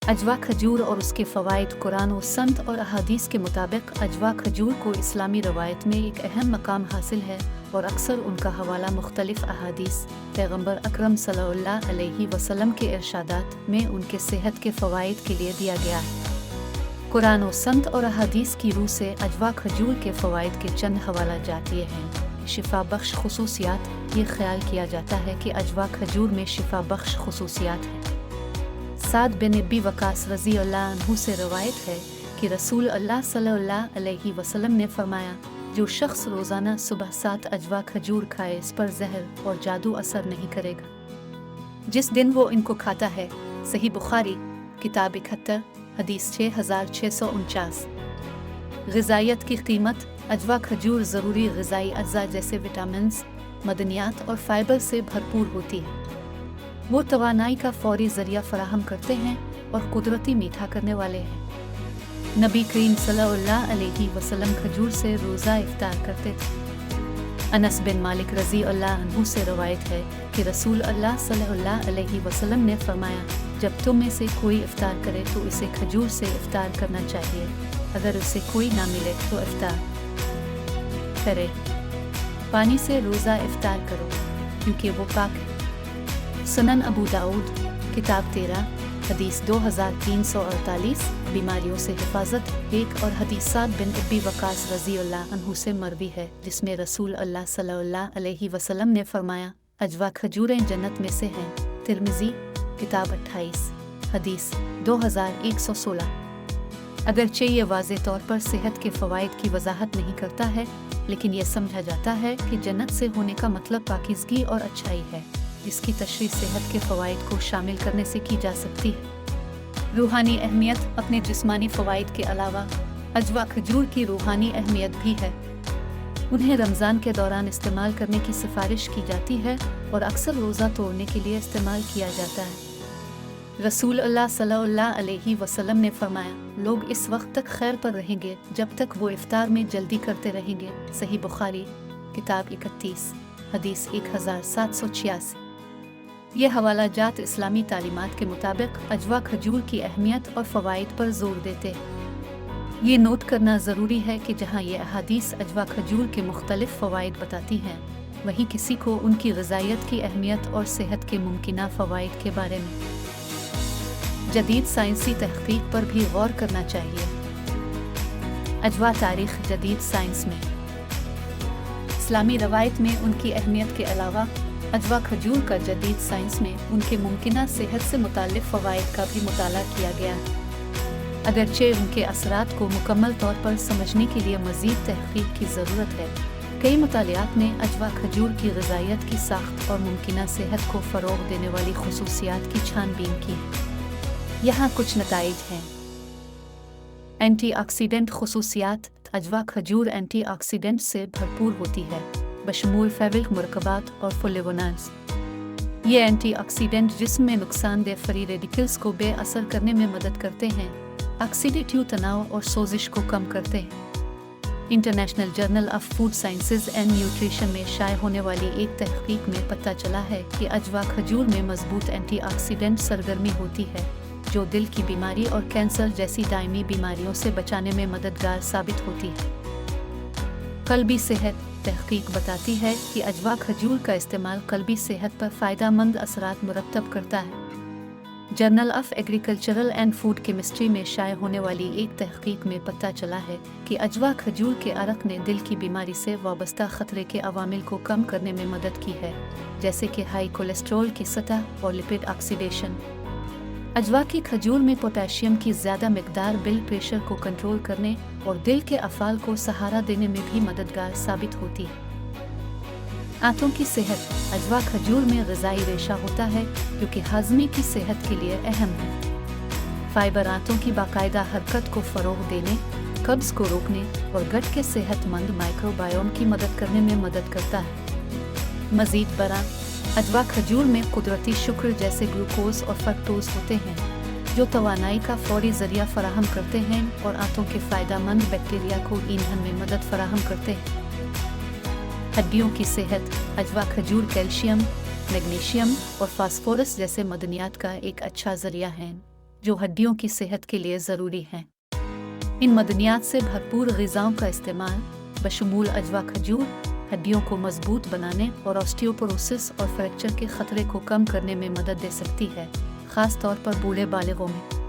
अजवा खजूर और उसके फ़वाइद। कुरान व सन्नत और अहादीस के मुताबिक अजवा खजूर को इस्लामी रवायत में एक अहम मकाम हासिल है और अक्सर उनका हवाला मुख्तलिफ अहादीस पैगम्बर अकरम सल्लल्लाहु अलैहि वसल्लम के इरशादात में उनके सेहत के फ़वाइद के लिए दिया गया है। कुरान व सन्नत और अहादीस की रूह से अजवा खजूर के फ़वाइद के चंद हवाला जात ये हैं। शिफा बख्श खुसूसियात। ये ख्याल किया जाता है कि अजवा खजूर में शिफा बख्श खुसूसियात हैं। साद बिन अबी वकास रज़ी अल्लाह अन्हु से रवायत है कि रसूल अल्लाह सल्लल्लाहु अलैहि वसल्लम ने फरमाया, जो शख्स रोज़ाना सुबह 7 अजवा खजूर खाए इस पर जहर और जादू असर नहीं करेगा जिस दिन वो इनको खाता है। सही बुखारी किताब 71 हदीस 6649। ग़िज़ाइयत की कीमत। अजवा खजूर ज़रूरी ग़िज़ाई अज़्ज़ा जैसे विटामिन्स, मदनियात और फाइबर से भरपूर होती है। वो तवानाई का फौरी ज़रिया फराहम करते हैं और कुदरती मीठा करने वाले हैं। नबी करीम सल्लल्लाहु अलैहि वसल्लम खजूर से रोज़ा इफ्तार करते थे। अनस बिन मालिक रज़ी अल्लाह अन्हु से रवायत है कि रसूल अल्लाह सल्लल्लाहु अलैहि वसल्लम ने फरमाया, जब तुम में से कोई इफ्तार करे तो इसे खजूर से इफ्तार करना चाहिए, अगर उसे कोई ना मिले तो इफ्तार करे। पानी से रोज़ा इफ्तार करो क्योंकि वो पाक है। सुनन अबू दाऊद किताब 13 हदीस 2348। बीमारियों से हिफाजत 1 और हदीस साद बिन अबी वकास रज़ी अल्लाह अन्हु से मरवी है जिसमें रसूल अल्लाह सल्लल्लाहु अलैहि वसल्लम ने फरमाया, अजवा खजूरें जन्नत में से हैं। तिरमिज़ी किताब 28 हदीस 2116। अगरचे ये वाज़े तौर पर सेहत के फ़वाइद की वजाहत नहीं करता है, लेकिन यह समझा जाता है कि जन्नत से होने का मतलब पाकीज़गी और अच्छाई है, जिसकी तशरीह सेहत के फ़वाइद को शामिल करने से की जा सकती है। रूहानी अहमियत। अपने जिस्मानी फ़वाइद के अलावा अजवा खजूर की रूहानी अहमियत भी है। उन्हें रमज़ान के दौरान इस्तेमाल करने की सिफारिश की जाती है और अक्सर रोज़ा तोड़ने के लिए इस्तेमाल किया जाता है। रसूल अल्लाह सल्लल्लाहु अलैहि वसल्लम ने फरमाया, लोग इस वक्त तक खैर पर रहेंगे जब तक वो इफ्तार में जल्दी करते रहेंगे। सही बुखारी किताब 31 हदीस 1786। ये हवाला जात इस्लामी तालीमात के मुताबिक अजवा खजूर की अहमियत और फ़वाइद पर ज़ोर देते हैं। ये नोट करना ज़रूरी है कि जहाँ ये अहादीस अजवा खजूर के मुख्तलिफ़ फ़वाइद बताती हैं, वहीं किसी को उनकी ग़िज़ाइयत की अहमियत और सेहत के मुमकिना फ़वाइद के बारे में जदीद साइंसी तहक़ीक़ पर भी गौर करना चाहिए। अजवा तारीख़। जदीद साइंस में इस्लामी रवायत में उनकी अहमियत के अलावा अजवा खजूर का जदीद साइंस में उनके मुमकिना सेहत से मुताल्लिक़ फ़वाइद का भी मुताला किया गया है। अगरचे उनके असरात को मुकम्मल तौर पर समझने के लिए मज़ीद तहक़ीक़ की ज़रूरत है। कई मुतालियात ने अजवा खजूर की ग़िज़ाइयत की साख्त और मुमकिना सेहत को फ़रोग़ देने वाली खुसूसियात की छानबीन की है। यहाँ कुछ नताइज हैं। एंटीऑक्सीडेंट खुसूसियात। अजवा खजूर एंटीऑक्सीडेंट से भरपूर होती है, बशमूल फैविक मुरकबात और फ्लेवोनॉइड्स। ये एंटीऑक्सीडेंट जिस्म में नुकसानदेह फ्री रेडिकल्स को बेअसर करने में मदद करते हैं, ऑक्सीडेटिव तनाव और सोजिश को कम करते हैं। International journal of food sciences and nutrition में शाये होने वाली एक तहक़ीक़ में पता चला है कि अजवा खजूर में मजबूत एंटीऑक्सीडेंट सरगर्मी होती है, जो दिल की बीमारी और कैंसर जैसी दायमी बीमारियों से बचाने में मददगार साबित होती है। क़ल्बी सेहत। तहक़ीक़ बताती है कि अजवा खजूर का इस्तेमाल क़ल्बी सेहत पर फ़ायदेमंद असरात मुरतब करता है। Journal of agricultural and food chemistry में शाये होने वाली एक तहक़ीक़ में पता चला है कि अजवा खजूर के अरक ने दिल की बीमारी से वाबस्ता ख़तरे के अवामिल को कम करने में मदद की है, जैसे कि हाई कोलेस्ट्रॉल की सतह और लिपिड ऑक्सीडेशन। अजवा की खजूर में पोटेशियम की ज़्यादा मिक़दार ब्लड प्रेशर को कंट्रोल करने और दिल के अफ़ाल को सहारा देने में भी मददगार साबित होती है। आंतों की सेहत। अजवा खजूर में ग़िज़ाई रेशा होता है जो कि हाज़मे की सेहत के लिए अहम है। फाइबर आंतों की बाकायदा हरकत को फ़रोग़ देने, कब्ज़ को रोकने और गट के सेहतमंद माइक्रोबायोम की मदद करने में मदद करता है। मज़ीद बरा। अजवा खजूर में कुदरती शुक्र जैसे ग्लूकोज़ और फ्रक्टोज़ होते हैं, जो तवानाई का फौरी ज़रिया फ़राहम करते हैं और आंतों के फ़ायदेमंद बैक्टीरिया को ईंधन में मदद फ़राहम करते हैं। हड्डियों की सेहत। अजवा खजूर कैल्शियम, मैग्नीशियम और फास्फोरस जैसे मदनियात का एक अच्छा ज़रिया है, جو ہڈیوں کی صحت کے لیے ضروری ہیں۔ ان معدنیات سے بھرپور غذاؤں کا استعمال بشمول اجوا کھجور ہڈیوں کو مضبوط بنانے اور آسٹیوپوروسس اور فریکچر کے خطرے کو کم کرنے میں مدد دے سکتی ہے، خاص طور پر بوڑھے بالغوں میں۔